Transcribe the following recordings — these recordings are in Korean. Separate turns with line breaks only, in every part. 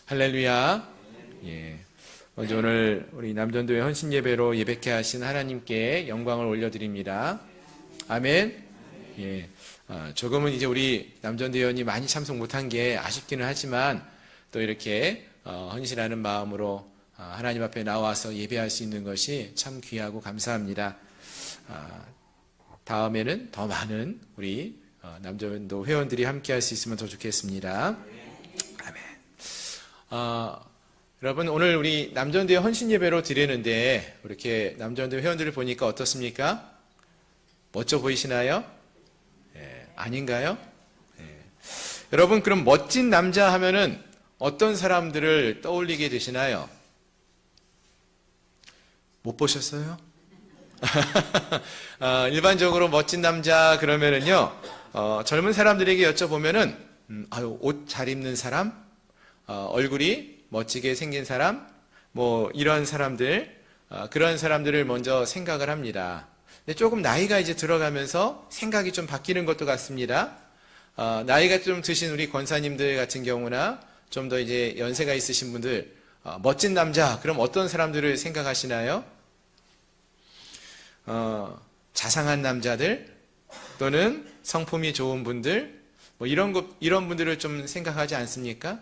할렐루야. 예. 먼저 오늘 우리 남전도회 헌신 예배로 예배케 하신 하나님께 영광을 올려드립니다. 아멘. 예. 조금은 이제 우리 남전도회원이 많이 참석 못한 게 아쉽기는 하지만 또 이렇게 헌신하는 마음으로 하나님 앞에 나와서 예배할 수 있는 것이 참 귀하고 감사합니다. 다음에는 더 많은 우리 남전도 회원들이 함께 할 수 있으면 더 좋겠습니다. 여러분 오늘 우리 남전도회 헌신 예배로 드리는데 이렇게 남전도회 회원들을 보니까 어떻습니까? 멋져 보이시나요? 아닌가요? 여러분 그럼 멋진 남자 하면은 어떤 사람들을 떠올리게 되시나요? 못 보셨어요? 일반적으로 멋진 남자 그러면은요 젊은 사람들에게 여쭤보면은 옷 잘 입는 사람, 얼굴이 멋지게 생긴 사람, 뭐 이런 사람들, 그런 사람들을 먼저 생각을 합니다. 근데 조금 나이가 이제 들어가면서 생각이 좀 바뀌는 것도 같습니다. 나이가 좀 드신 우리 권사님들 같은 경우나 좀 더 이제 연세가 있으신 분들, 멋진 남자, 그럼 어떤 사람들을 생각하시나요? 자상한 남자들, 또는 성품이 좋은 분들, 뭐 이런 분들을 좀 생각하지 않습니까?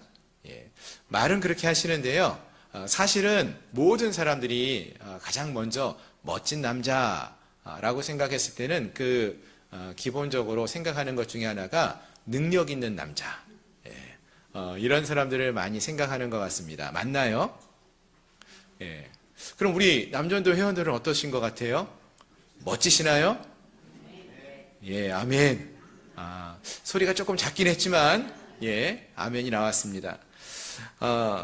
말은 그렇게 하시는데요. 사실은 모든 사람들이 가장 먼저 멋진 남자라고 생각했을 때는 기본적으로 생각하는 것 중에 하나가 능력 있는 남자. 이런 사람들을 많이 생각하는 것 같습니다. 맞나요? 그럼 우리 남전도 회원들은 어떠신 것 같아요? 멋지시나요? 아멘. 소리가 조금 작긴 했지만, 아멘이 나왔습니다.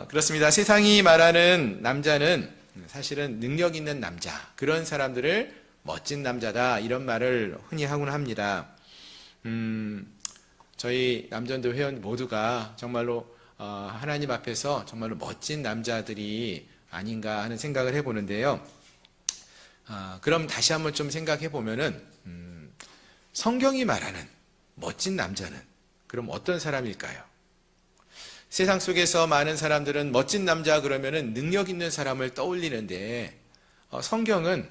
그렇습니다. 세상이 말하는 남자는 사실은 능력 있는 남자, 그런 사람들을 멋진 남자다, 이런 말을 흔히 하곤 합니다. 저희 남전도 회원 모두가 정말로 하나님 앞에서 정말로 멋진 남자들이 아닌가 하는 생각을 해보는데요. 그럼 다시 한번 좀 생각해 보면은 성경이 말하는 멋진 남자는 그럼 어떤 사람일까요? 세상 속에서 많은 사람들은 멋진 남자 그러면은 능력 있는 사람을 떠올리는데 성경은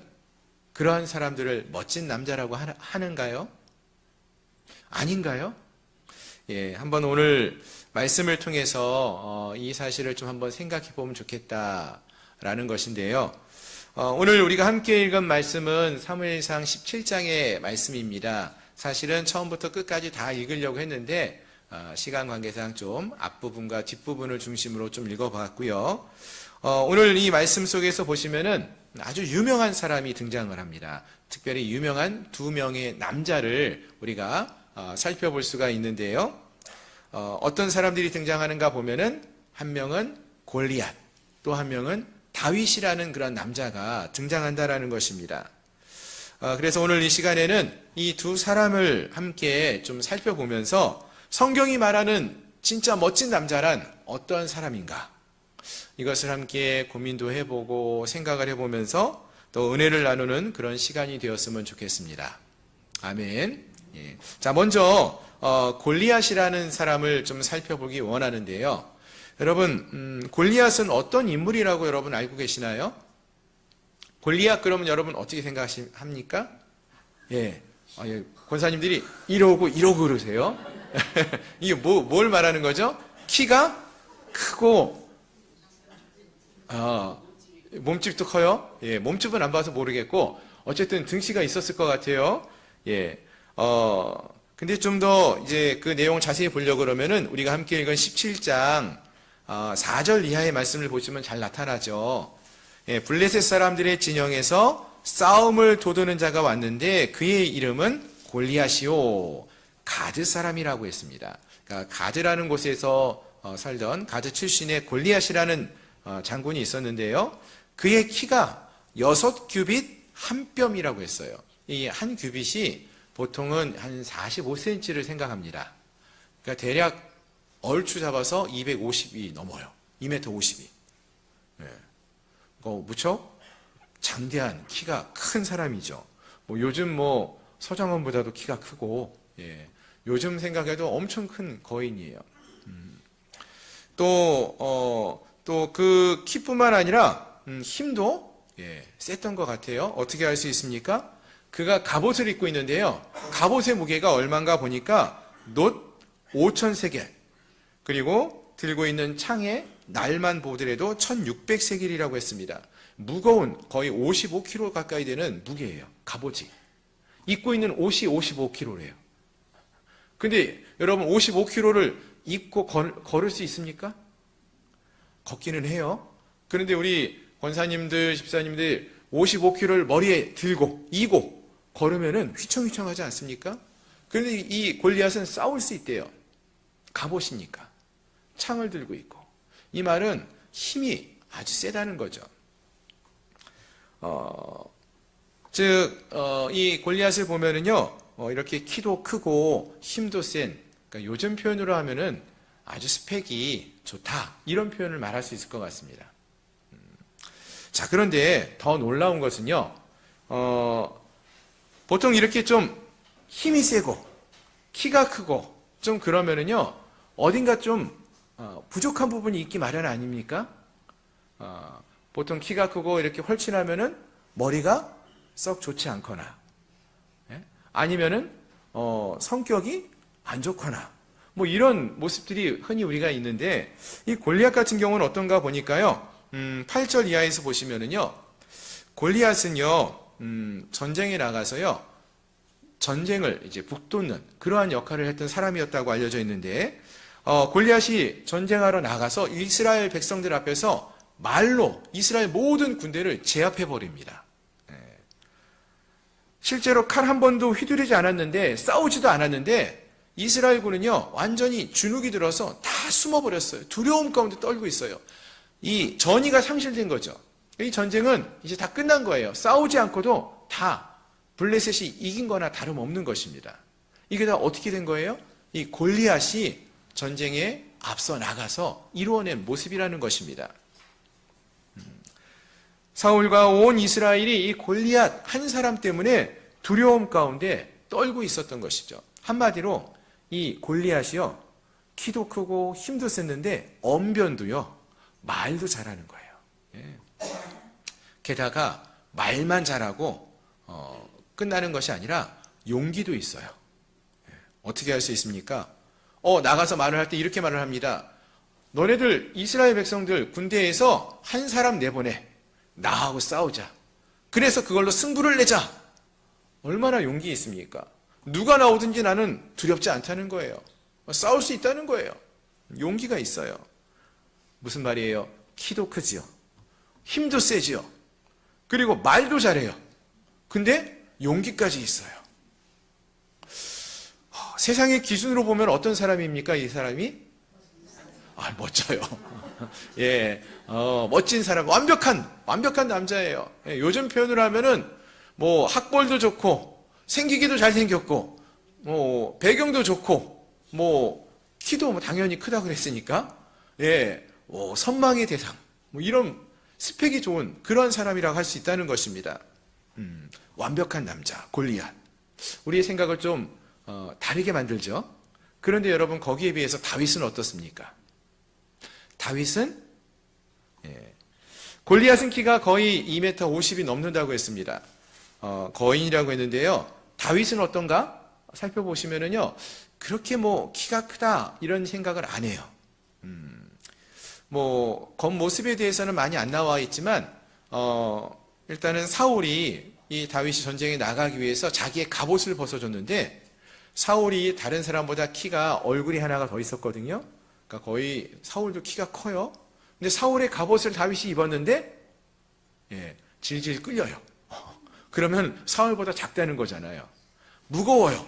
그러한 사람들을 멋진 남자라고 하는가요? 아닌가요? 한번 오늘 말씀을 통해서 이 사실을 좀 한번 생각해 보면 좋겠다라는 것인데요. 오늘 우리가 함께 읽은 말씀은 사무엘상 17장의 말씀입니다. 사실은 처음부터 끝까지 다 읽으려고 했는데 시간 관계상 좀 앞부분과 뒷부분을 중심으로 좀 읽어봤고요. 오늘 이 말씀 속에서 보시면은 아주 유명한 사람이 등장을 합니다. 특별히 유명한 두 명의 남자를 우리가 살펴볼 수가 있는데요. 어떤 사람들이 등장하는가 보면은 한 명은 골리앗, 또 한 명은 다윗이라는 그런 남자가 등장한다라는 것입니다. 그래서 오늘 이 시간에는 이 두 사람을 함께 좀 살펴보면서 성경이 말하는 진짜 멋진 남자란 어떤 사람인가? 이것을 함께 고민도 해보고 생각을 해보면서 또 은혜를 나누는 그런 시간이 되었으면 좋겠습니다. 아멘. 자, 먼저 골리앗이라는 사람을 좀 살펴보기 원하는데요. 여러분, 골리앗은 어떤 인물이라고 여러분 알고 계시나요? 골리앗 그러면 여러분 어떻게 생각합니까? 권사님들이 이러고 그러세요. 이게 뭘 말하는 거죠? 키가 크고, 몸집도 커요. 몸집은 안 봐서 모르겠고, 어쨌든 등치가 있었을 것 같아요. 근데 좀 더 이제 그 내용을 자세히 보려고 그러면은 우리가 함께 읽은 17장 4절 이하의 말씀을 보시면 잘 나타나죠. 블레셋 사람들의 진영에서 싸움을 도두는 자가 왔는데 그의 이름은 골리앗이요 가드 사람이라고 했습니다. 그러니까 가드라는 곳에서 살던 가드 출신의 골리앗이라는 장군이 있었는데요. 그의 키가 6규빗 한 뼘이라고 했어요. 이 한 규빗이 보통은 한 45cm를 생각합니다. 그러니까 대략 얼추 잡아서 250이 넘어요. 2m 50이. 무척 장대한 키가 큰 사람이죠. 요즘 서장원보다도 키가 크고, 요즘 생각해도 엄청 큰 거인이에요. 또 그 키뿐만 아니라 힘도 셌던 것 같아요. 어떻게 알 수 있습니까? 그가 갑옷을 입고 있는데요. 갑옷의 무게가 얼마인가 보니까 놋 5,000세겔, 그리고 들고 있는 창에 날만 보더라도 1,600세겔이라고 했습니다. 무거운 거의 55kg 가까이 되는 무게예요. 갑옷이. 입고 있는 옷이 55kg래요. 근데 여러분 55kg를 입고 걸을 수 있습니까? 걷기는 해요. 그런데 우리 권사님들, 집사님들 55kg를 머리에 들고 이고 걸으면은 휘청휘청하지 않습니까? 그런데 이 골리앗은 싸울 수 있대요. 갑옷이니까. 창을 들고 있고. 이 말은 힘이 아주 세다는 거죠. 이 골리앗을 보면은요, 이렇게 키도 크고 힘도 센, 그러니까 요즘 표현으로 하면은 아주 스펙이 좋다. 이런 표현을 말할 수 있을 것 같습니다. 자, 그런데 더 놀라운 것은요, 보통 이렇게 좀 힘이 세고, 키가 크고, 좀 그러면은요, 어딘가 좀, 부족한 부분이 있기 마련 아닙니까? 보통 키가 크고 이렇게 헐친하면은 머리가 썩 좋지 않거나, 아니면은, 성격이 안 좋거나, 뭐 이런 모습들이 흔히 우리가 있는데, 이 골리앗 같은 경우는 어떤가 보니까요, 8절 이하에서 보시면은요, 골리앗은요, 전쟁에 나가서요, 전쟁을 이제 북돋는 그러한 역할을 했던 사람이었다고 알려져 있는데, 골리앗이 전쟁하러 나가서 이스라엘 백성들 앞에서 말로 이스라엘 모든 군대를 제압해 버립니다. 실제로 칼 한 번도 휘두르지 않았는데, 싸우지도 않았는데, 이스라엘군은요, 완전히 주눅이 들어서 다 숨어버렸어요. 두려움 가운데 떨고 있어요. 이 전의가 상실된 거죠. 이 전쟁은 이제 다 끝난 거예요. 싸우지 않고도 다 블레셋이 이긴 거나 다름없는 것입니다. 이게 다 어떻게 된 거예요? 이 골리앗이 전쟁에 앞서 나가서 이루어낸 모습이라는 것입니다. 사울과 온 이스라엘이 이 골리앗 한 사람 때문에 두려움 가운데 떨고 있었던 것이죠. 한마디로 이 골리앗이요, 키도 크고 힘도 셌는데 언변도요, 말도 잘하는 거예요. 게다가 말만 잘하고 끝나는 것이 아니라 용기도 있어요. 어떻게 할 수 있습니까? 나가서 말을 할 때 이렇게 말을 합니다. 너네들 이스라엘 백성들 군대에서 한 사람 내보내. 나하고 싸우자. 그래서 그걸로 승부를 내자. 얼마나 용기 있습니까? 누가 나오든지 나는 두렵지 않다는 거예요. 싸울 수 있다는 거예요. 용기가 있어요. 무슨 말이에요? 키도 크지요. 힘도 세지요. 그리고 말도 잘해요. 근데 용기까지 있어요. 세상의 기준으로 보면 어떤 사람입니까? 이 사람이? 멋져요. 예, 멋진 사람, 완벽한 남자예요. 예, 요즘 표현으로 하면은, 뭐, 학벌도 좋고, 생기기도 잘생겼고, 뭐, 배경도 좋고, 뭐, 키도 뭐 당연히 크다고 그랬으니까, 예, 선망의 대상, 뭐, 이런 스펙이 좋은 그런 사람이라고 할 수 있다는 것입니다. 완벽한 남자, 골리앗. 우리의 생각을 좀, 다르게 만들죠? 그런데 여러분, 거기에 비해서 다윗은 어떻습니까? 다윗은 골리앗은 키가 거의 2m 50이 넘는다고 했습니다. 거인이라고 했는데요. 다윗은 어떤가? 살펴보시면은요, 그렇게 뭐 키가 크다 이런 생각을 안 해요. 뭐 겉모습에 대해서는 많이 안 나와 있지만 일단은 사울이 이 다윗이 전쟁에 나가기 위해서 자기의 갑옷을 벗어줬는데, 사울이 다른 사람보다 키가 얼굴이 하나가 더 있었거든요. 그러니까 거의 사울도 키가 커요. 근데 사울의 갑옷을 다윗이 입었는데 질질 끌려요. 그러면 사울보다 작다는 거잖아요. 무거워요.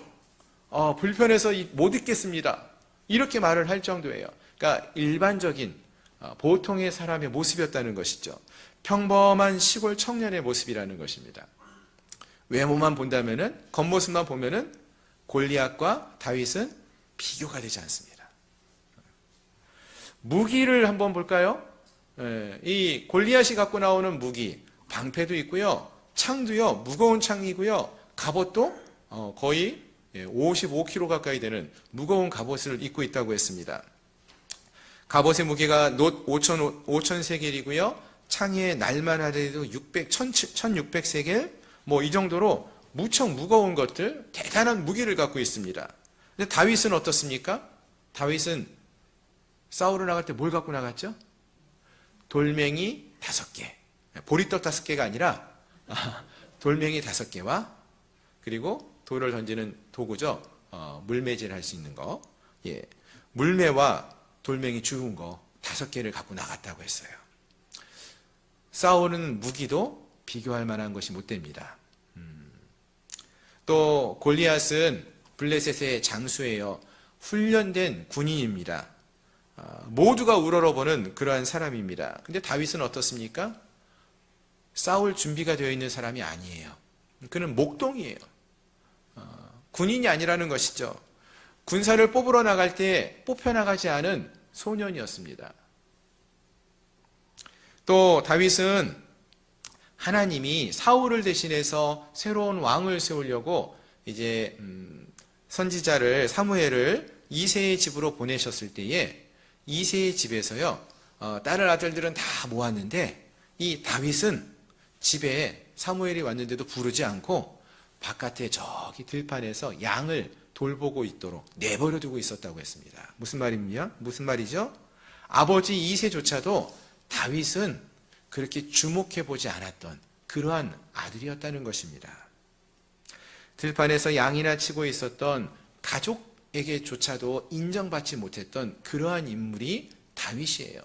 불편해서 못 입겠습니다. 이렇게 말을 할 정도예요. 그러니까 일반적인 보통의 사람의 모습이었다는 것이죠. 평범한 시골 청년의 모습이라는 것입니다. 외모만 본다면은, 겉모습만 보면은 골리앗과 다윗은 비교가 되지 않습니다. 무기를 한번 볼까요? 이 골리앗이 갖고 나오는 무기, 방패도 있고요, 창도요, 무거운 창이고요, 갑옷도 거의 55kg 가까이 되는 무거운 갑옷을 입고 있다고 했습니다. 갑옷의 무게가 놋 5천 세겔이고요. 창에 날만 하더라도 1600세겔, 뭐 이 정도로 무척 무거운 것들, 대단한 무기를 갖고 있습니다. 근데 다윗은 어떻습니까? 다윗은 싸우러 나갈 때 뭘 갖고 나갔죠? 돌멩이 5개, 보리떡 5개가 아니라 돌멩이 5개와 그리고 돌을 던지는 도구죠. 물매질 할 수 있는 거. 예. 물매와 돌멩이 주운 거 5개를 갖고 나갔다고 했어요. 싸우는 무기도 비교할 만한 것이 못 됩니다. 또 골리앗은 블레셋의 장수예요. 훈련된 군인입니다. 모두가 우러러보는 그러한 사람입니다. 근데 다윗은 어떻습니까? 싸울 준비가 되어 있는 사람이 아니에요. 그는 목동이에요. 군인이 아니라는 것이죠. 군사를 뽑으러 나갈 때 뽑혀나가지 않은 소년이었습니다. 또 다윗은 하나님이 사울을 대신해서 새로운 왕을 세우려고 이제 선지자를 사무엘을 이새의 집으로 보내셨을 때에 이새의 집에서요 다른 아들들은 다 모았는데 이 다윗은 집에 사무엘이 왔는데도 부르지 않고 바깥에 저기 들판에서 양을 돌보고 있도록 내버려 두고 있었다고 했습니다. 무슨 말이죠? 아버지 이새조차도 다윗은 그렇게 주목해 보지 않았던 그러한 아들이었다는 것입니다. 들판에서 양이나 치고 있었던 가족에게조차도 인정받지 못했던 그러한 인물이 다윗이에요.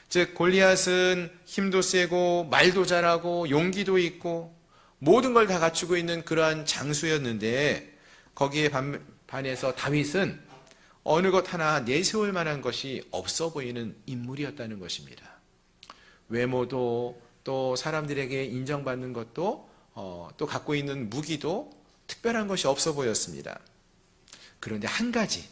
즉 골리앗은 힘도 세고 말도 잘하고 용기도 있고 모든 걸 다 갖추고 있는 그러한 장수였는데 거기에 반해서 다윗은 어느 것 하나 내세울 만한 것이 없어 보이는 인물이었다는 것입니다. 외모도 또 사람들에게 인정받는 것도 또 갖고 있는 무기도 특별한 것이 없어 보였습니다. 그런데 한 가지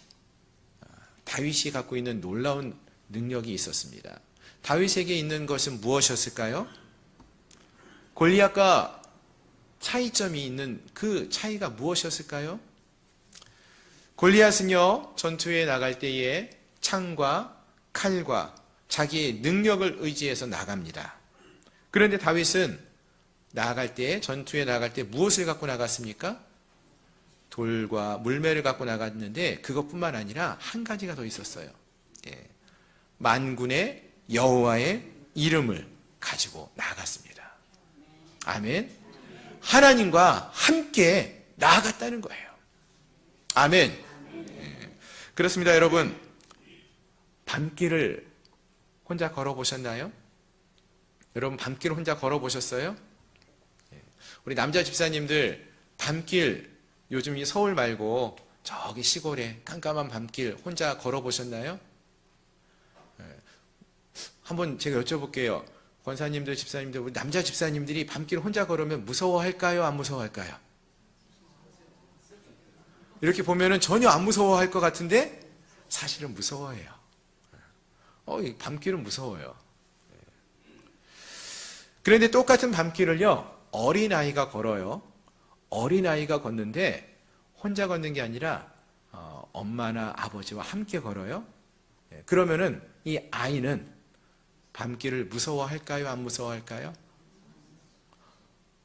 다윗이 갖고 있는 놀라운 능력이 있었습니다. 다윗에게 있는 것은 무엇이었을까요? 골리앗과 차이점이 있는 그 차이가 무엇이었을까요? 골리앗은요 전투에 나갈 때에 창과 칼과 자기의 능력을 의지해서 나갑니다. 그런데 다윗은 전투에 나갈 때 무엇을 갖고 나갔습니까? 돌과 물매를 갖고 나갔는데 그것뿐만 아니라 한 가지가 더 있었어요. 만군의 여호와의 이름을 가지고 나갔습니다. 아멘. 하나님과 함께 나아갔다는 거예요. 아멘. 그렇습니다, 여러분. 밤길을 혼자 걸어보셨나요? 여러분 밤길 혼자 걸어보셨어요? 우리 남자 집사님들 밤길 요즘 이 서울 말고 저기 시골에 깜깜한 밤길 혼자 걸어보셨나요? 한번 제가 여쭤볼게요. 권사님들, 집사님들, 우리 남자 집사님들이 밤길 혼자 걸으면 무서워할까요? 안 무서워할까요? 이렇게 보면은 전혀 안 무서워할 것 같은데 사실은 무서워해요. 이 밤길은 무서워요. 그런데 똑같은 밤길을요, 어린아이가 걸어요. 어린아이가 걷는데 혼자 걷는 게 아니라 엄마나 아버지와 함께 걸어요. 그러면은 이 아이는 밤길을 무서워할까요? 안 무서워할까요?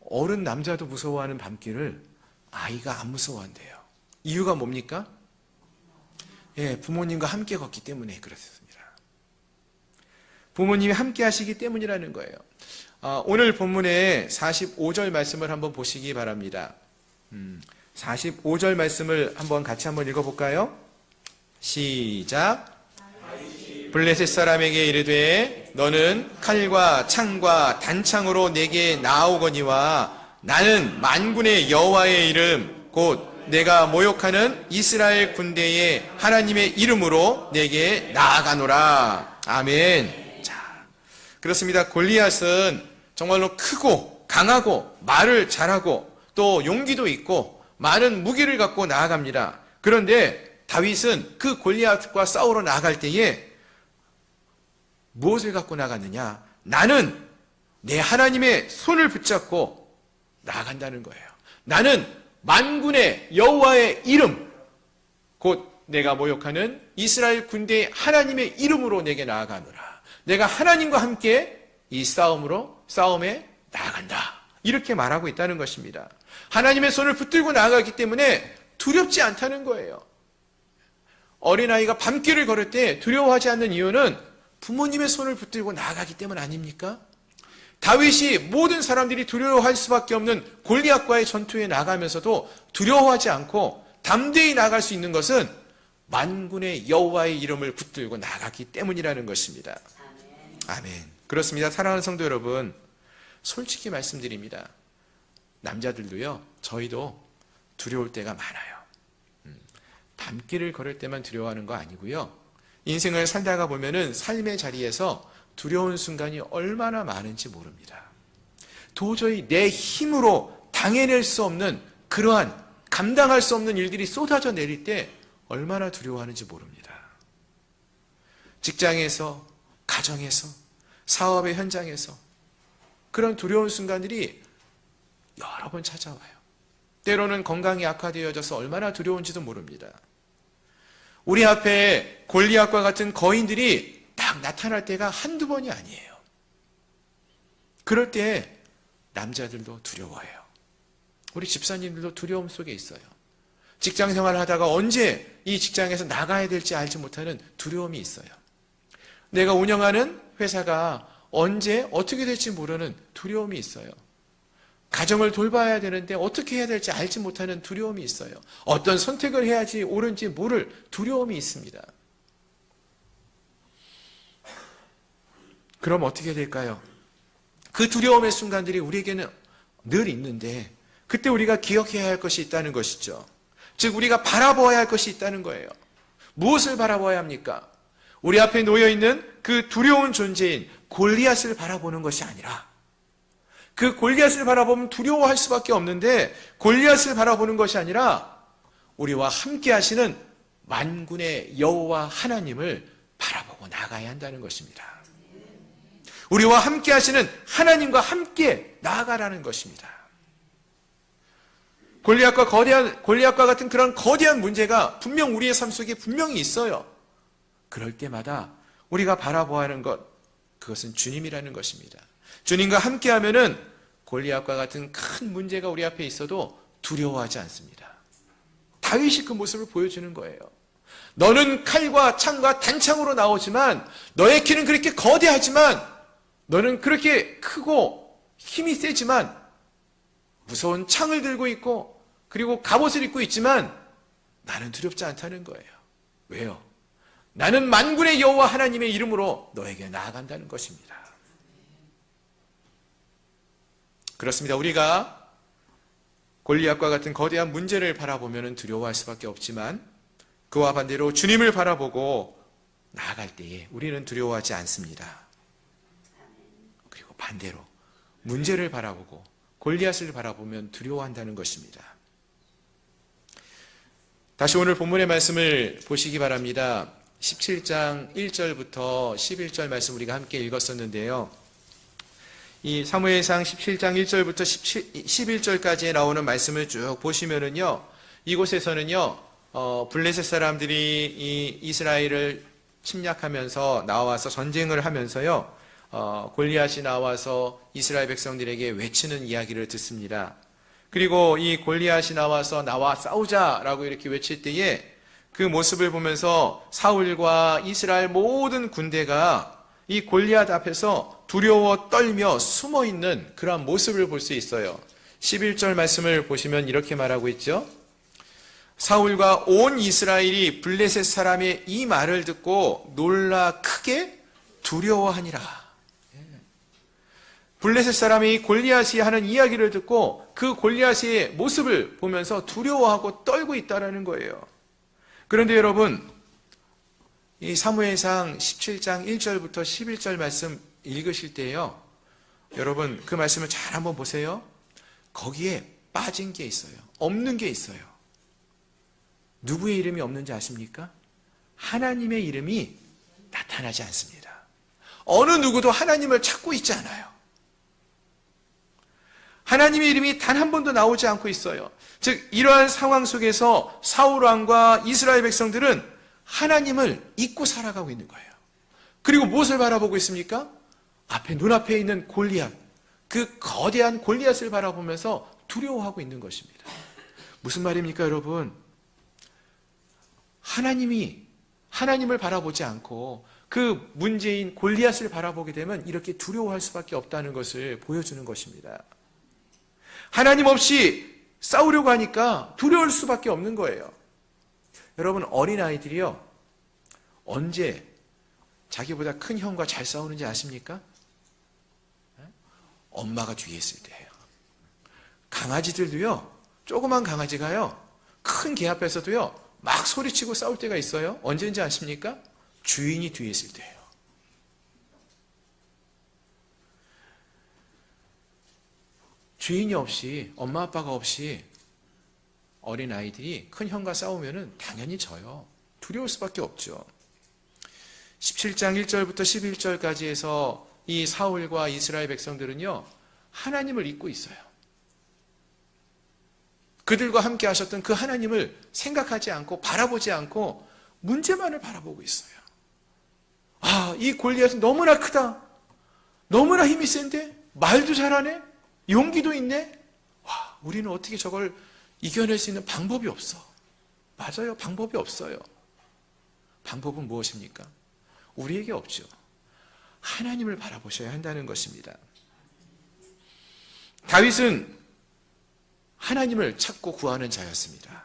어른 남자도 무서워하는 밤길을 아이가 안 무서워한대요. 이유가 뭡니까? 부모님과 함께 걷기 때문에 그렇습니다. 부모님이 함께 하시기 때문이라는 거예요. 오늘 본문의 45절 말씀을 한번 보시기 바랍니다. 45절 말씀을 같이 한번 읽어볼까요? 시작. 블레셋 사람에게 이르되 너는 칼과 창과 단창으로 내게 나아오거니와 나는 만군의 여호와의 이름 곧 내가 모욕하는 이스라엘 군대의 하나님의 이름으로 내게 나아가노라. 아멘. 자, 그렇습니다. 골리앗은 정말로 크고 강하고 말을 잘하고 또 용기도 있고 많은 무기를 갖고 나아갑니다. 그런데 다윗은 그 골리앗과 싸우러 나갈 때에 무엇을 갖고 나갔느냐? 나는 내 하나님의 손을 붙잡고 나아간다는 거예요. 나는 만군의 여호와의 이름 곧 내가 모욕하는 이스라엘 군대의 하나님의 이름으로 내게 나아가노라. 내가 하나님과 함께 이 싸움에 나아간다. 이렇게 말하고 있다는 것입니다. 하나님의 손을 붙들고 나아가기 때문에 두렵지 않다는 거예요. 어린아이가 밤길을 걸을 때 두려워하지 않는 이유는 부모님의 손을 붙들고 나아가기 때문 아닙니까? 다윗이 모든 사람들이 두려워할 수밖에 없는 골리앗과의 전투에 나가면서도 두려워하지 않고 담대히 나갈 수 있는 것은 만군의 여호와의 이름을 붙들고 나갔기 때문이라는 것입니다. 아멘. 그렇습니다. 사랑하는 성도 여러분, 솔직히 말씀드립니다. 남자들도요, 저희도 두려울 때가 많아요. 밤길을 걸을 때만 두려워하는 거 아니고요. 인생을 살다가 보면은 삶의 자리에서 두려운 순간이 얼마나 많은지 모릅니다. 도저히 내 힘으로 당해낼 수 없는 그러한 감당할 수 없는 일들이 쏟아져 내릴 때 얼마나 두려워하는지 모릅니다. 직장에서, 가정에서, 사업의 현장에서 그런 두려운 순간들이 여러 번 찾아와요. 때로는 건강이 악화되어져서 얼마나 두려운지도 모릅니다. 우리 앞에 골리앗과 같은 거인들이 딱 나타날 때가 한두 번이 아니에요. 그럴 때 남자들도 두려워해요. 우리 집사님들도 두려움 속에 있어요. 직장 생활을 하다가 언제 이 직장에서 나가야 될지 알지 못하는 두려움이 있어요. 내가 운영하는 회사가 언제 어떻게 될지 모르는 두려움이 있어요. 가정을 돌봐야 되는데 어떻게 해야 될지 알지 못하는 두려움이 있어요. 어떤 선택을 해야지 옳은지 모를 두려움이 있습니다. 그럼 어떻게 될까요? 그 두려움의 순간들이 우리에게는 늘 있는데 그때 우리가 기억해야 할 것이 있다는 것이죠. 즉 우리가 바라보아야 할 것이 있다는 거예요. 무엇을 바라보아야 합니까? 우리 앞에 놓여있는 그 두려운 존재인 골리앗을 바라보는 것이 아니라 그 골리앗을 바라보면 두려워할 수밖에 없는데 골리앗을 바라보는 것이 아니라 우리와 함께 하시는 만군의 여호와 하나님을 바라보고 나가야 한다는 것입니다. 우리와 함께 하시는 하나님과 함께 나아가라는 것입니다. 골리앗과 같은 그런 거대한 문제가 분명 우리의 삶 속에 분명히 있어요. 그럴 때마다 우리가 바라보아야 하는 것, 그것은 주님이라는 것입니다. 주님과 함께하면은 골리앗과 같은 큰 문제가 우리 앞에 있어도 두려워하지 않습니다. 다윗이 그 모습을 보여주는 거예요. 너는 칼과 창과 단창으로 나오지만 너의 키는 그렇게 거대하지만 너는 그렇게 크고 힘이 세지만 무서운 창을 들고 있고 그리고 갑옷을 입고 있지만 나는 두렵지 않다는 거예요. 왜요? 나는 만군의 여호와 하나님의 이름으로 너에게 나아간다는 것입니다. 그렇습니다. 우리가 골리앗과 같은 거대한 문제를 바라보면 두려워할 수밖에 없지만 그와 반대로 주님을 바라보고 나아갈 때에 우리는 두려워하지 않습니다. 그리고 반대로 문제를 바라보고 골리앗을 바라보면 두려워한다는 것입니다. 다시 오늘 본문의 말씀을 보시기 바랍니다. 17장 1절부터 11절 말씀 우리가 함께 읽었었는데요. 이 사무엘상 17장 1절부터 11절까지에 나오는 말씀을 쭉 보시면은요, 이곳에서는요, 블레셋 사람들이 이 이스라엘을 침략하면서 나와서 전쟁을 하면서요, 골리앗이 나와서 이스라엘 백성들에게 외치는 이야기를 듣습니다. 그리고 이 골리앗이 나와서 나와 싸우자라고 이렇게 외칠 때에 그 모습을 보면서 사울과 이스라엘 모든 군대가 이 골리앗 앞에서 두려워 떨며 숨어있는 그런 모습을 볼 수 있어요. 11절 말씀을 보시면 이렇게 말하고 있죠. 사울과 온 이스라엘이 블레셋 사람의 이 말을 듣고 놀라 크게 두려워하니라. 블레셋 사람이 골리앗이 하는 이야기를 듣고 그 골리앗의 모습을 보면서 두려워하고 떨고 있다는 거예요. 그런데 여러분, 이 사무엘상 17장 1절부터 11절 말씀 읽으실 때요, 여러분 그 말씀을 잘 한번 보세요. 거기에 빠진 게 있어요. 없는 게 있어요. 누구의 이름이 없는지 아십니까? 하나님의 이름이 나타나지 않습니다. 어느 누구도 하나님을 찾고 있지 않아요. 하나님의 이름이 단 한 번도 나오지 않고 있어요. 즉 이러한 상황 속에서 사울 왕과 이스라엘 백성들은 하나님을 잊고 살아가고 있는 거예요. 그리고 무엇을 바라보고 있습니까? 눈앞에 있는 골리앗, 그 거대한 골리앗을 바라보면서 두려워하고 있는 것입니다. 무슨 말입니까, 여러분? 하나님을 바라보지 않고 그 문제인 골리앗을 바라보게 되면 이렇게 두려워할 수밖에 없다는 것을 보여주는 것입니다. 하나님 없이 싸우려고 하니까 두려울 수밖에 없는 거예요. 여러분, 어린아이들이요, 언제 자기보다 큰 형과 잘 싸우는지 아십니까? 엄마가 뒤에 있을 때예요. 강아지들도요, 조그만 강아지가요, 큰 개 앞에서도요, 막 소리치고 싸울 때가 있어요. 언제인지 아십니까? 주인이 뒤에 있을 때예요. 주인이 없이, 엄마 아빠가 없이 어린아이들이 큰 형과 싸우면 당연히 져요. 두려울 수밖에 없죠. 17장 1절부터 11절까지 해서 이 사울과 이스라엘 백성들은요, 하나님을 잊고 있어요. 그들과 함께 하셨던 그 하나님을 생각하지 않고 바라보지 않고 문제만을 바라보고 있어요. 이 골리앗은 너무나 크다. 너무나 힘이 센데? 말도 잘하네? 용기도 있네? 우리는 어떻게 저걸 이겨낼 수 있는 방법이 없어. 맞아요. 방법이 없어요. 방법은 무엇입니까? 우리에게 없죠. 하나님을 바라보셔야 한다는 것입니다. 다윗은 하나님을 찾고 구하는 자였습니다.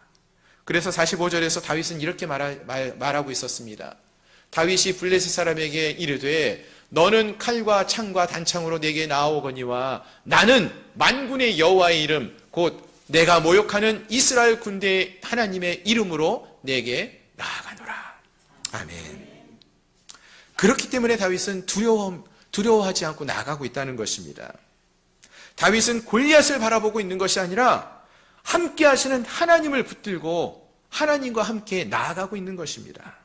그래서 45절에서 다윗은 이렇게 말하고 있었습니다. 다윗이 블레셋 사람에게 이르되 너는 칼과 창과 단창으로 내게 나아오거니와 나는 만군의 여호와의 이름 곧 내가 모욕하는 이스라엘 군대의 하나님의 이름으로 내게 나아가노라. 아멘. 그렇기 때문에 다윗은 두려워하지 않고 나아가고 있다는 것입니다. 다윗은 골리앗을 바라보고 있는 것이 아니라 함께 하시는 하나님을 붙들고 하나님과 함께 나아가고 있는 것입니다.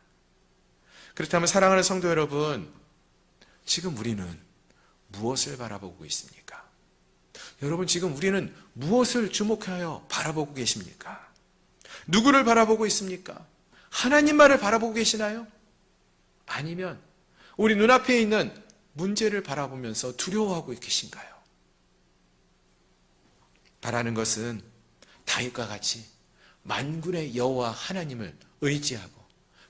그렇다면 사랑하는 성도 여러분, 지금 우리는 무엇을 바라보고 있습니까? 여러분, 지금 우리는 무엇을 주목하여 바라보고 계십니까? 누구를 바라보고 있습니까? 하나님만을 바라보고 계시나요? 아니면 우리 눈앞에 있는 문제를 바라보면서 두려워하고 계신가요? 바라는 것은 다윗과 같이 만군의 여호와 하나님을 의지하고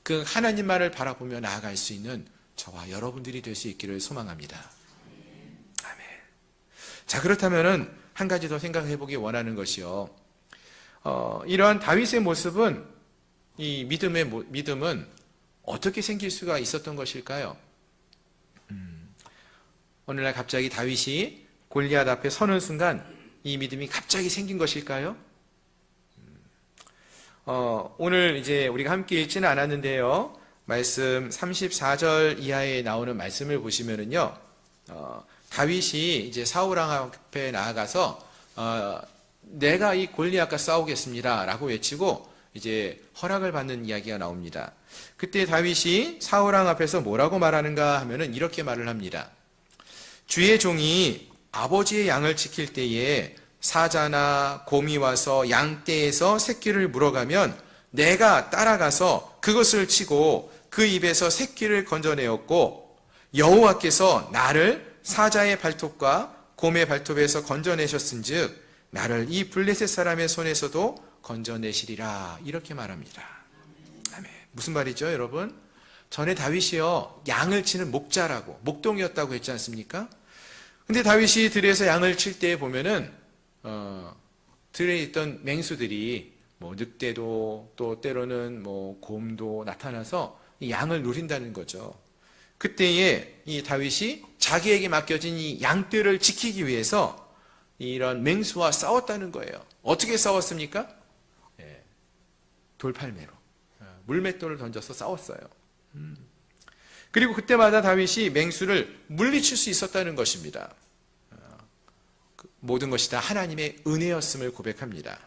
그 하나님만을 바라보며 나아갈 수 있는 저와 여러분들이 될 수 있기를 소망합니다. 아멘. 자, 그렇다면은 한 가지 더 생각해 보기 원하는 것이요. 이러한 다윗의 모습은, 이 믿음은 어떻게 생길 수가 있었던 것일까요? 오늘날 갑자기 다윗이 골리앗 앞에 서는 순간 이 믿음이 갑자기 생긴 것일까요? 오늘 이제 우리가 함께 읽지는 않았는데요. 말씀 34절 이하에 나오는 말씀을 보시면은요, 다윗이 이제 사울 왕 앞에 나아가서 내가 이 골리앗과 싸우겠습니다 라고 외치고 이제 허락을 받는 이야기가 나옵니다. 그때 다윗이 사울 왕 앞에서 뭐라고 말하는가 하면은 이렇게 말을 합니다. 주의 종이 아버지의 양을 지킬 때에 사자나 곰이 와서 양떼에서 새끼를 물어가면 내가 따라가서 그것을 치고 그 입에서 새끼를 건져내었고 여호와께서 나를 사자의 발톱과 곰의 발톱에서 건져내셨은즉 나를 이 블레셋 사람의 손에서도 건져내시리라. 이렇게 말합니다. 아멘. 무슨 말이죠, 여러분? 전에 다윗이요, 양을 치는 목자라고, 목동이었다고 했지 않습니까? 근데 다윗이 들에서 양을 칠 때 보면은 들에 있던 맹수들이 뭐 늑대도 또 때로는 뭐 곰도 나타나서 이 양을 노린다는 거죠. 그때에 이 다윗이 자기에게 맡겨진 이 양떼를 지키기 위해서 이런 맹수와 싸웠다는 거예요. 어떻게 싸웠습니까? 돌팔매로 물맷돌을 던져서 싸웠어요. 그리고 그때마다 다윗이 맹수를 물리칠 수 있었다는 것입니다. 모든 것이 다 하나님의 은혜였음을 고백합니다.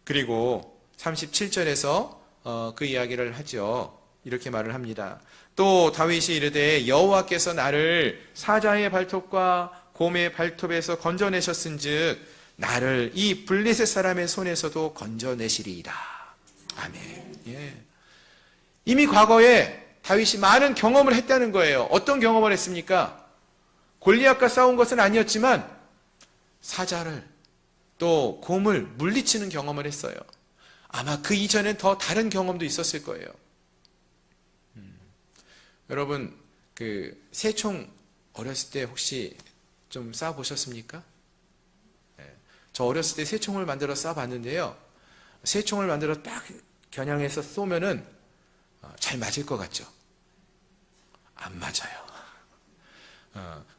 그리고 37절에서 그 이야기를 하죠. 이렇게 말을 합니다. 또 다윗이 이르되 여호와께서 나를 사자의 발톱과 곰의 발톱에서 건져내셨은즉 나를 이 블레셋 사람의 손에서도 건져내시리이다. 아멘. 예. 이미 과거에 다윗이 많은 경험을 했다는 거예요. 어떤 경험을 했습니까? 골리앗과 싸운 것은 아니었지만 사자를 또 곰을 물리치는 경험을 했어요. 아마 그 이전엔 더 다른 경험도 있었을 거예요. 여러분, 그 새총 어렸을 때 혹시 좀 쏴 보셨습니까? 저 어렸을 때 새총을 만들어 쏴 봤는데요. 새총을 만들어 딱 겨냥해서 쏘면은 잘 맞을 것 같죠? 안 맞아요.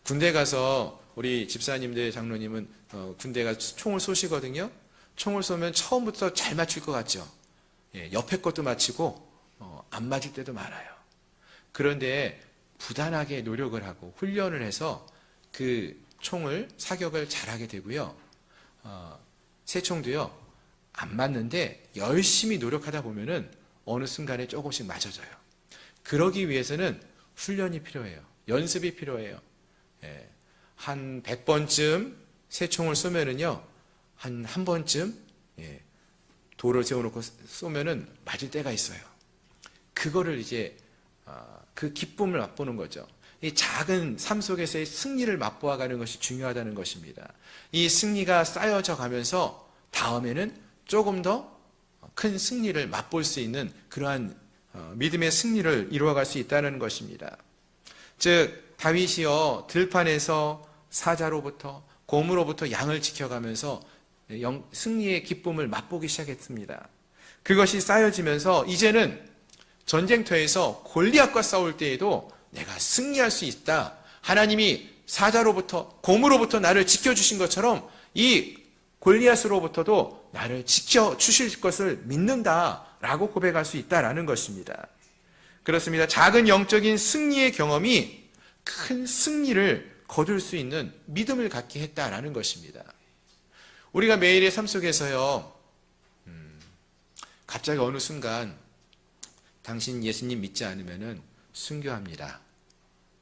군대 가서 우리 집사님들, 장로님은 군대 가서 총을 쏘시거든요. 총을 쏘면 처음부터 잘 맞출 것 같죠? 예, 옆에 것도 맞히고 안 맞을 때도 많아요. 그런데 부단하게 노력을 하고 훈련을 해서 그 총을 사격을 잘하게 되고요. 새총도요, 안 맞는데 열심히 노력하다 보면은 어느 순간에 조금씩 맞아져요. 그러기 위해서는 훈련이 필요해요. 연습이 필요해요. 예, 한 100번쯤 새총을 쏘면은요, 한 번쯤, 예, 돌을 세워놓고 쏘면은 맞을 때가 있어요. 그거를 이제, 그 기쁨을 맛보는 거죠. 이 작은 삶 속에서의 승리를 맛보아가는 것이 중요하다는 것입니다. 이 승리가 쌓여져 가면서 다음에는 조금 더 큰 승리를 맛볼 수 있는 그러한 믿음의 승리를 이루어갈 수 있다는 것입니다. 즉 다윗이요, 들판에서 사자로부터 곰으로부터 양을 지켜가면서 승리의 기쁨을 맛보기 시작했습니다. 그것이 쌓여지면서 이제는 전쟁터에서 골리앗과 싸울 때에도 내가 승리할 수 있다. 하나님이 사자로부터 곰으로부터 나를 지켜주신 것처럼 이 골리앗으로부터도 나를 지켜주실 것을 믿는다라고 고백할 수 있다라는 것입니다. 그렇습니다. 작은 영적인 승리의 경험이 큰 승리를 거둘 수 있는 믿음을 갖게 했다라는 것입니다. 우리가 매일의 삶 속에서요, 갑자기 어느 순간 당신 예수님 믿지 않으면은 순교합니다.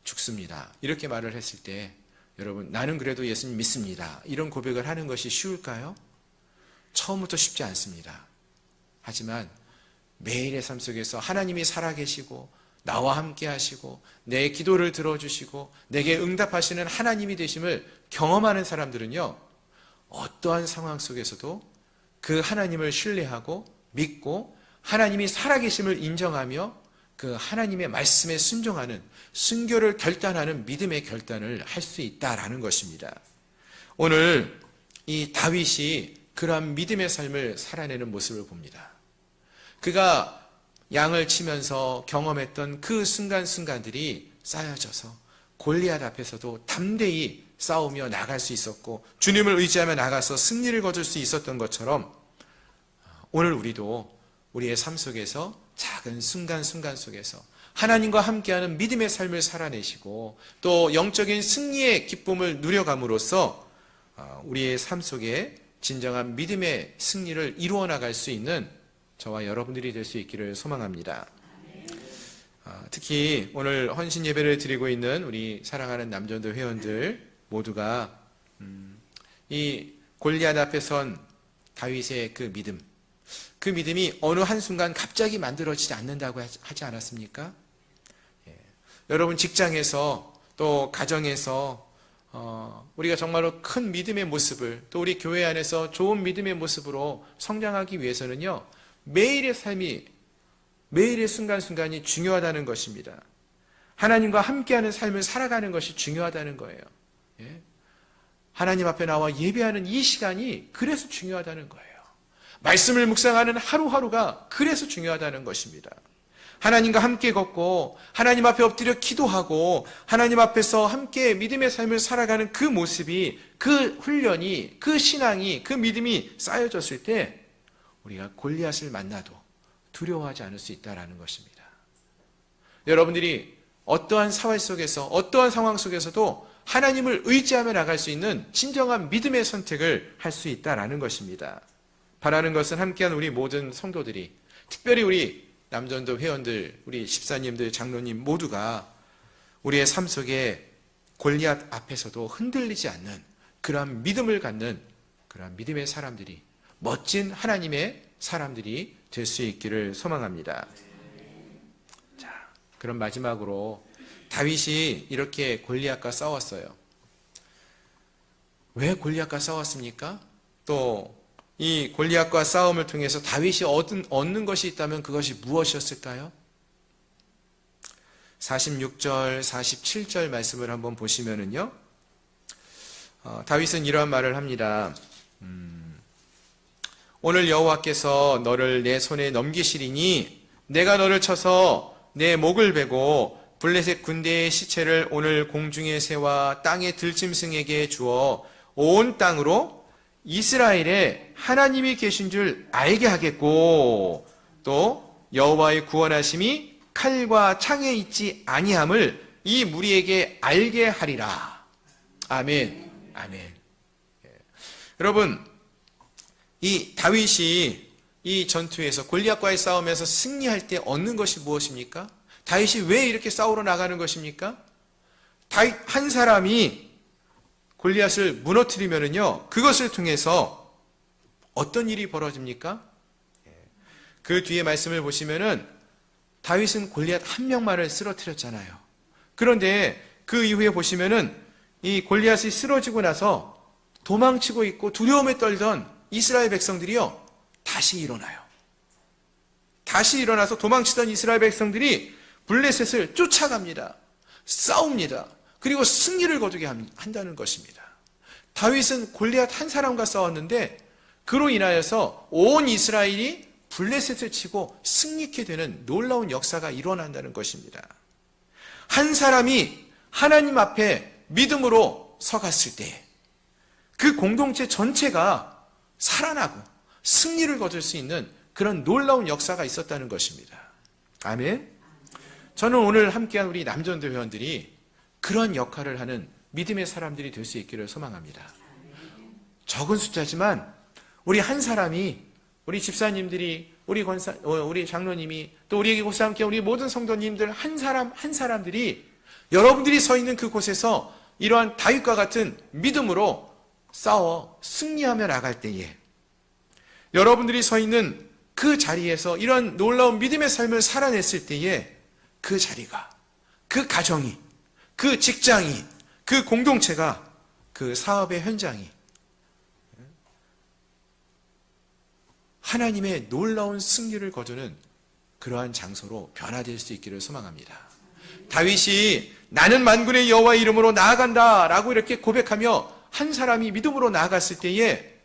죽습니다. 이렇게 말을 했을 때 여러분, 나는 그래도 예수님 믿습니다. 이런 고백을 하는 것이 쉬울까요? 처음부터 쉽지 않습니다. 하지만 매일의 삶 속에서 하나님이 살아계시고 나와 함께 하시고 내 기도를 들어주시고 내게 응답하시는 하나님이 되심을 경험하는 사람들은요, 어떠한 상황 속에서도 그 하나님을 신뢰하고 믿고 하나님이 살아계심을 인정하며 그 하나님의 말씀에 순종하는 순교를 결단하는 믿음의 결단을 할 수 있다라는 것입니다. 오늘 이 다윗이 그러한 믿음의 삶을 살아내는 모습을 봅니다. 그가 양을 치면서 경험했던 그 순간순간들이 쌓여져서 골리앗 앞에서도 담대히 싸우며 나갈 수 있었고 주님을 의지하며 나가서 승리를 거둘 수 있었던 것처럼 오늘 우리도 우리의 삶 속에서 작은 순간순간 속에서 하나님과 함께하는 믿음의 삶을 살아내시고 또 영적인 승리의 기쁨을 누려감으로써 우리의 삶 속에 진정한 믿음의 승리를 이루어 나갈 수 있는 저와 여러분들이 될 수 있기를 소망합니다. 특히 오늘 헌신 예배를 드리고 있는 우리 사랑하는 남전도 회원들 모두가 이 골리앗 앞에 선 다윗의 그 믿음이 어느 한순간 갑자기 만들어지지 않는다고 하지 않았습니까? 예. 여러분 직장에서 또 가정에서 우리가 정말로 큰 믿음의 모습을 또 우리 교회 안에서 좋은 믿음의 모습으로 성장하기 위해서는요, 매일의 삶이 매일의 순간순간이 중요하다는 것입니다. 하나님과 함께하는 삶을 살아가는 것이 중요하다는 거예요. 예. 하나님 앞에 나와 예배하는 이 시간이 그래서 중요하다는 거예요. 말씀을 묵상하는 하루하루가 그래서 중요하다는 것입니다. 하나님과 함께 걷고 하나님 앞에 엎드려 기도하고 하나님 앞에서 함께 믿음의 삶을 살아가는 그 모습이, 그 훈련이, 그 신앙이, 그 믿음이 쌓여졌을 때 우리가 골리앗을 만나도 두려워하지 않을 수 있다는 것입니다. 여러분들이 어떠한 사회 속에서 어떠한 상황 속에서도 하나님을 의지하며 나갈 수 있는 진정한 믿음의 선택을 할 수 있다는 것입니다. 바라는 것은 함께한 우리 모든 성도들이, 특별히 우리 남전도 회원들, 우리 집사님들, 장로님 모두가 우리의 삶 속에 골리앗 앞에서도 흔들리지 않는 그러한 믿음을 갖는 그러한 믿음의 사람들이, 멋진 하나님의 사람들이 될 수 있기를 소망합니다. 자, 그럼 마지막으로 다윗이 이렇게 골리앗과 싸웠어요. 왜 골리앗과 싸웠습니까? 또 이 골리앗과 싸움을 통해서 다윗이 얻는 것이 있다면 그것이 무엇이었을까요? 46절, 47절 말씀을 한번 보시면은요, 다윗은 이러한 말을 합니다. 오늘 여호와께서 너를 내 손에 넘기시리니 내가 너를 쳐서 내 목을 베고 블레셋 군대의 시체를 오늘 공중의 새와 땅의 들짐승에게 주어 온 땅으로 이스라엘에 하나님이 계신 줄 알게 하겠고, 또 여호와의 구원하심이 칼과 창에 있지 아니함을 이 무리에게 알게 하리라. 아멘. 아멘. 여러분, 이 다윗이 이 전투에서 골리앗과의 싸움에서 승리할 때 얻는 것이 무엇입니까? 다윗이 왜 이렇게 싸우러 나가는 것입니까? 다윗 한 사람이 골리앗을 무너뜨리면은요, 그것을 통해서 어떤 일이 벌어집니까? 그 뒤에 말씀을 보시면은 다윗은 골리앗 한 명만을 쓰러뜨렸잖아요. 그런데 그 이후에 보시면은 이 골리앗이 쓰러지고 나서 도망치고 있고 두려움에 떨던 이스라엘 백성들이요, 다시 일어나요. 다시 일어나서 도망치던 이스라엘 백성들이 블레셋을 쫓아갑니다. 싸웁니다. 그리고 승리를 거두게 한다는 것입니다. 다윗은 골리앗 한 사람과 싸웠는데 그로 인하여서 온 이스라엘이 블레셋을 치고 승리케 되는 놀라운 역사가 일어난다는 것입니다. 한 사람이 하나님 앞에 믿음으로 서갔을 때 그 공동체 전체가 살아나고 승리를 거둘 수 있는 그런 놀라운 역사가 있었다는 것입니다. 아멘. 저는 오늘 함께한 우리 남전도 회원들이 그런 역할을 하는 믿음의 사람들이 될 수 있기를 소망합니다. 적은 숫자지만 우리 한 사람이, 우리 집사님들이, 우리 장로님이, 또 우리 이곳에 함께 우리 모든 성도님들 한 사람들이 여러분들이 서 있는 그곳에서 이러한 다윗과 같은 믿음으로 싸워 승리하며 나갈 때에, 여러분들이 서 있는 그 자리에서 이런 놀라운 믿음의 삶을 살아냈을 때에 그 자리가, 그 가정이, 그 직장이, 그 공동체가, 그 사업의 현장이 하나님의 놀라운 승리를 거두는 그러한 장소로 변화될 수 있기를 소망합니다. 다윗이 나는 만군의 여호와의 이름으로 나아간다 라고 이렇게 고백하며 한 사람이 믿음으로 나아갔을 때에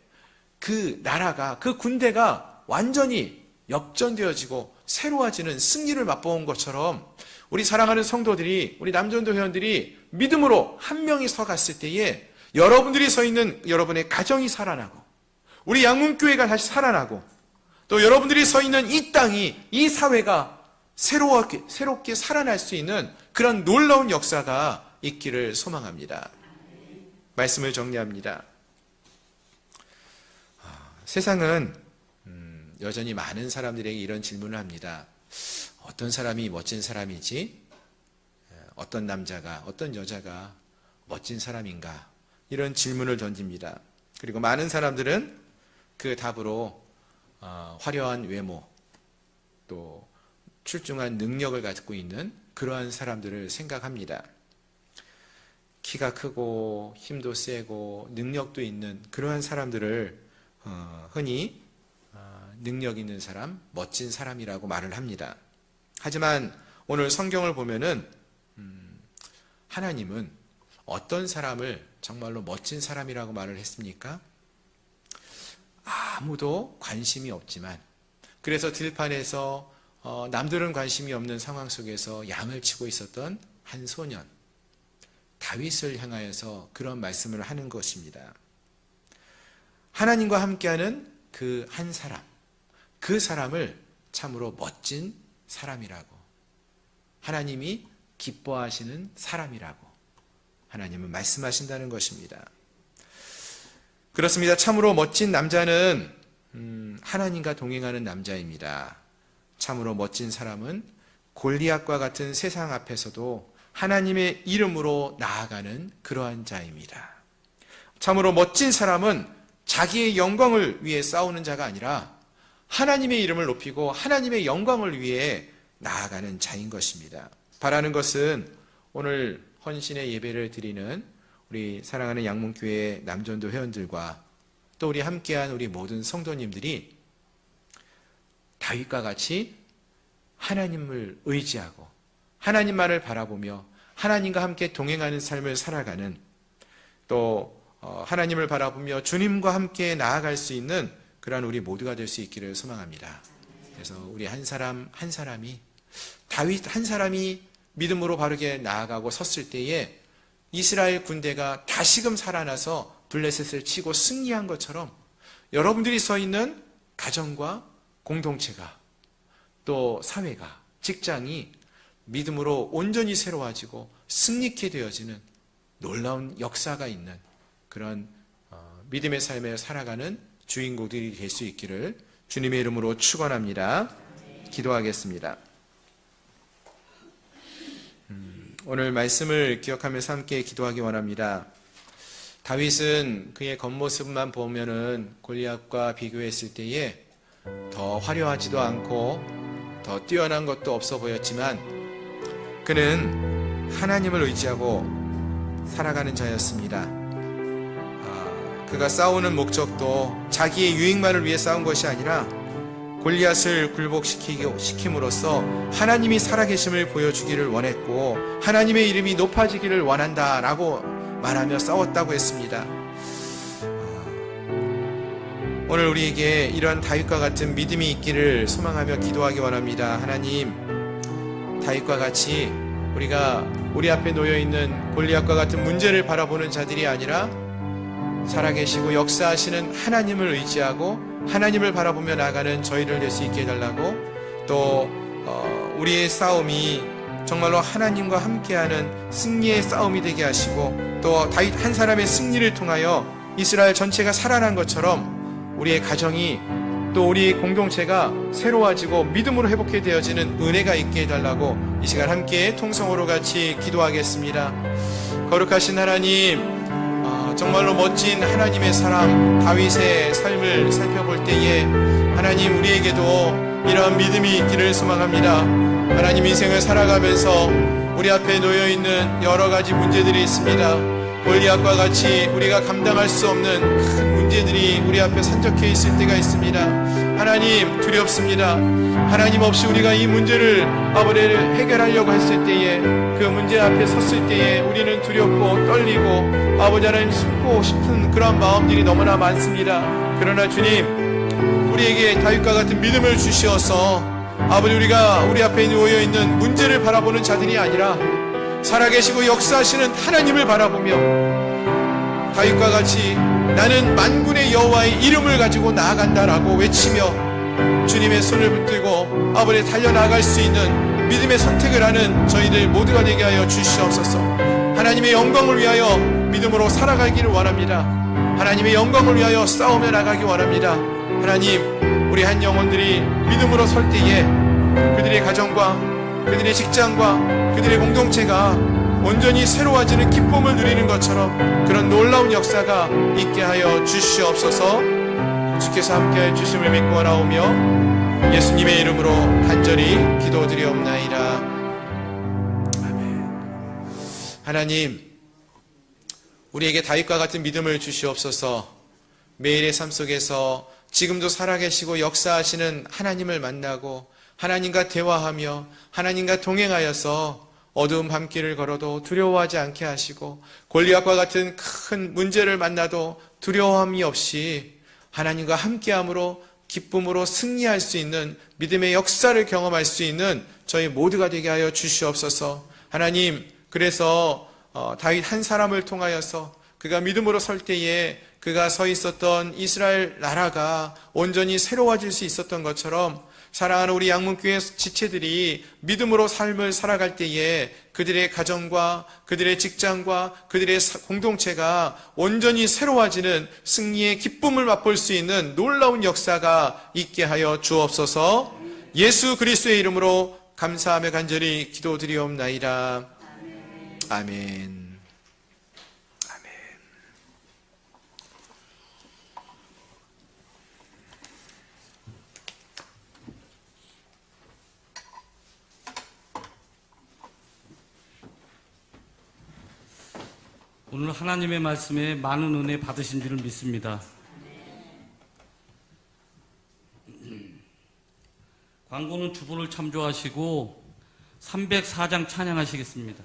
그 나라가, 그 군대가 완전히 역전되어지고 새로워지는 승리를 맛보은 것처럼 우리 사랑하는 성도들이, 우리 남전도 회원들이 믿음으로 한 명이 서갔을 때에 여러분들이 서 있는 여러분의 가정이 살아나고, 우리 양문교회가 다시 살아나고, 또 여러분들이 서 있는 이 땅이, 이 사회가 새롭게 살아날 수 있는 그런 놀라운 역사가 있기를 소망합니다. 말씀을 정리합니다. 세상은 여전히 많은 사람들에게 이런 질문을 합니다. 어떤 사람이 멋진 사람이지? 어떤 남자가, 어떤 여자가 멋진 사람인가? 이런 질문을 던집니다. 그리고 많은 사람들은 그 답으로 화려한 외모, 또 출중한 능력을 갖고 있는 그러한 사람들을 생각합니다. 키가 크고 힘도 세고 능력도 있는 그러한 사람들을 흔히 능력 있는 사람, 멋진 사람이라고 말을 합니다. 하지만 오늘 성경을 보면은 하나님은 어떤 사람을 정말로 멋진 사람이라고 말을 했습니까? 아무도 관심이 없지만, 그래서 들판에서 남들은 관심이 없는 상황 속에서 양을 치고 있었던 한 소년, 다윗을 향하여서 그런 말씀을 하는 것입니다. 하나님과 함께하는 그 한 사람, 그 사람을 참으로 멋진 사람이라고, 하나님이 기뻐하시는 사람이라고 하나님은 말씀하신다는 것입니다. 그렇습니다. 참으로 멋진 남자는 하나님과 동행하는 남자입니다. 참으로 멋진 사람은 골리앗과 같은 세상 앞에서도 하나님의 이름으로 나아가는 그러한 자입니다. 참으로 멋진 사람은 자기의 영광을 위해 싸우는 자가 아니라 하나님의 이름을 높이고 하나님의 영광을 위해 나아가는 자인 것입니다. 바라는 것은 오늘 헌신의 예배를 드리는 우리 사랑하는 양문교회 남전도 회원들과 또 우리 함께한 우리 모든 성도님들이 다윗과 같이 하나님을 의지하고 하나님만을 바라보며 하나님과 함께 동행하는 삶을 살아가는, 또 하나님을 바라보며 주님과 함께 나아갈 수 있는 그러한 우리 모두가 될 수 있기를 소망합니다. 그래서 우리 한 사람 한 사람이, 다윗 한 사람이 믿음으로 바르게 나아가고 섰을 때에 이스라엘 군대가 다시금 살아나서 블레셋을 치고 승리한 것처럼 여러분들이 서 있는 가정과 공동체가, 또 사회가, 직장이 믿음으로 온전히 새로워지고 승리케 되어지는 놀라운 역사가 있는 그런 믿음의 삶을 살아가는 주인공들이 될 수 있기를 주님의 이름으로 축원합니다. 기도하겠습니다. 오늘 말씀을 기억하면서 함께 기도하기 원합니다. 다윗은 그의 겉모습만 보면은 골리앗과 비교했을 때에 더 화려하지도 않고 더 뛰어난 것도 없어 보였지만 그는 하나님을 의지하고 살아가는 자였습니다. 그가 싸우는 목적도 자기의 유익만을 위해 싸운 것이 아니라 골리앗을 굴복시킴으로써 하나님이 살아계심을 보여주기를 원했고 하나님의 이름이 높아지기를 원한다라고 말하며 싸웠다고 했습니다. 오늘 우리에게 이런 다윗과 같은 믿음이 있기를 소망하며 기도하기 원합니다. 하나님, 다윗과 같이 우리가 우리 앞에 놓여있는 골리앗과 같은 문제를 바라보는 자들이 아니라 살아계시고 역사하시는 하나님을 의지하고 하나님을 바라보며 나아가는 저희를 될 수 있게 해달라고, 또 우리의 싸움이 정말로 하나님과 함께하는 승리의 싸움이 되게 하시고, 또 다윗 한 사람의 승리를 통하여 이스라엘 전체가 살아난 것처럼 우리의 가정이, 또 우리 공동체가 새로워지고 믿음으로 회복해 되어지는 은혜가 있게 해달라고 이 시간 함께 통성으로 같이 기도하겠습니다. 거룩하신 하나님, 정말로 멋진 하나님의 사람 다윗의 삶을 살펴볼 때에 하나님, 우리에게도 이러한 믿음이 있기를 소망합니다. 하나님, 인생을 살아가면서 우리 앞에 놓여있는 여러 가지 문제들이 있습니다. 골리앗과 같이 우리가 감당할 수 없는 큰 문제들이 우리 앞에 산적해 있을 때가 있습니다. 하나님, 두렵습니다. 하나님 없이 우리가 이 문제를 아버지를 해결하려고 했을 때에, 그 문제 앞에 섰을 때에 우리는 두렵고 떨리고 아버지 하나님 숨고 싶은 그런 마음들이 너무나 많습니다. 그러나 주님, 우리에게 다윗과 같은 믿음을 주시어서 아버지, 우리가 우리 앞에 놓여있는 문제를 바라보는 자들이 아니라 살아계시고 역사하시는 하나님을 바라보며 다윗과 같이 나는 만군의 여호와의 이름을 가지고 나아간다라고 외치며 주님의 손을 붙들고 아버지 달려나갈 수 있는 믿음의 선택을 하는 저희들 모두가 되게 하여 주시옵소서. 하나님의 영광을 위하여 믿음으로 살아가기를 원합니다. 하나님의 영광을 위하여 싸우며 나가기 원합니다. 하나님, 우리 한 영혼들이 믿음으로 설 때에 그들의 가정과 그들의 직장과 그들의 공동체가 온전히 새로워지는 기쁨을 누리는 것처럼 그런 놀라운 역사가 있게 하여 주시옵소서. 주께서 함께해 주심을 믿고 나오며 예수님의 이름으로 간절히 기도드리옵나이다. 아멘. 하나님, 우리에게 다윗과 같은 믿음을 주시옵소서. 매일의 삶 속에서 지금도 살아계시고 역사하시는 하나님을 만나고 하나님과 대화하며 하나님과 동행하여서 어두운 밤길을 걸어도 두려워하지 않게 하시고 골리앗과 같은 큰 문제를 만나도 두려움이 없이 하나님과 함께함으로 기쁨으로 승리할 수 있는 믿음의 역사를 경험할 수 있는 저희 모두가 되게 하여 주시옵소서. 하나님, 그래서 다윗 한 사람을 통하여서 그가 믿음으로 설 때에 그가 서 있었던 이스라엘 나라가 온전히 새로워질 수 있었던 것처럼 사랑하는 우리 양문교회 지체들이 믿음으로 삶을 살아갈 때에 그들의 가정과 그들의 직장과 그들의 공동체가 온전히 새로워지는 승리의 기쁨을 맛볼 수 있는 놀라운 역사가 있게 하여 주옵소서. 예수 그리스도의 이름으로 감사하며 간절히 기도드리옵나이다. 아멘. 아멘.
오늘 하나님의 말씀에 많은 은혜 받으신 줄을 믿습니다. 광고는 두 분을 참조하시고 304장 찬양하시겠습니다.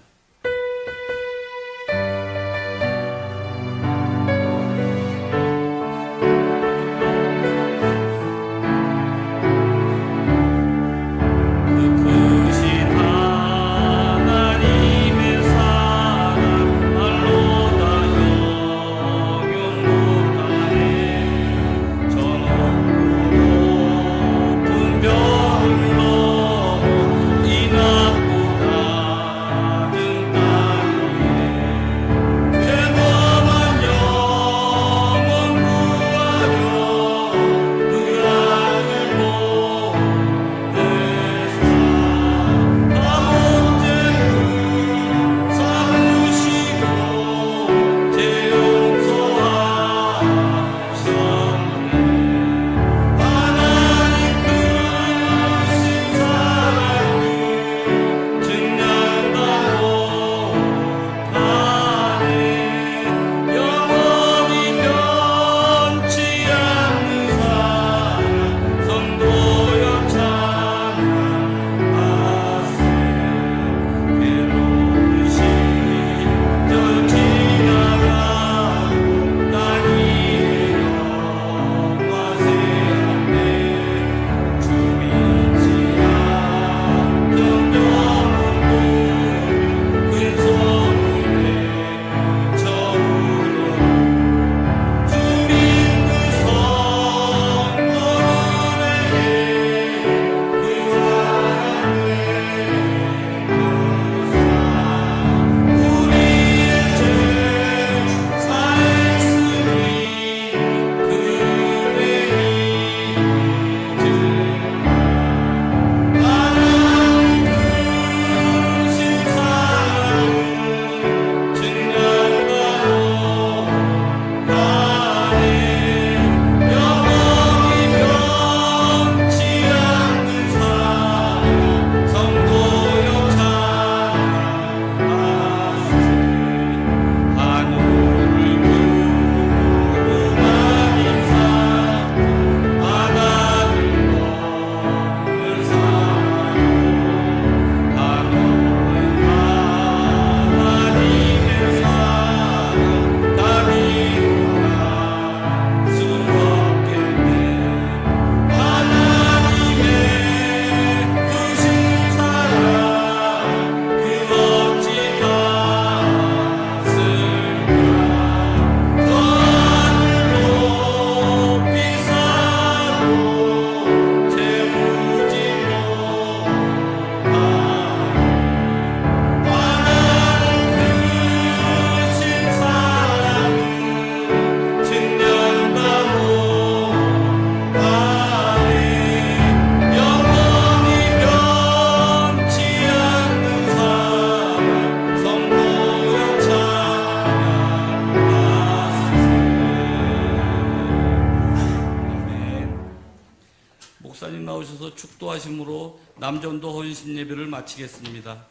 목사님 나오셔서 축도하심으로 남전도 헌신 예배를 마치겠습니다.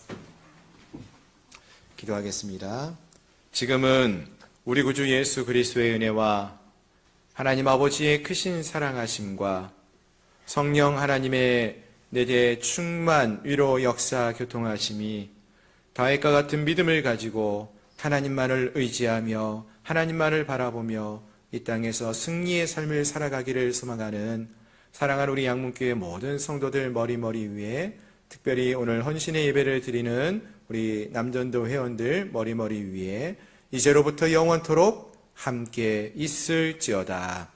기도하겠습니다. 지금은 우리 구주 예수 그리스도의 은혜와 하나님 아버지의 크신 사랑하심과 성령 하나님의 내게 충만 위로 역사 교통하심이 다윗과 같은 믿음을 가지고 하나님만을 의지하며 하나님만을 바라보며 이 땅에서 승리의 삶을 살아가기를 소망하는 사랑하는 우리 양문교회 모든 성도들 머리머리 위에, 특별히 오늘 헌신의 예배를 드리는 우리 남전도 회원들 머리머리 위에 이제로부터 영원토록 함께 있을지어다.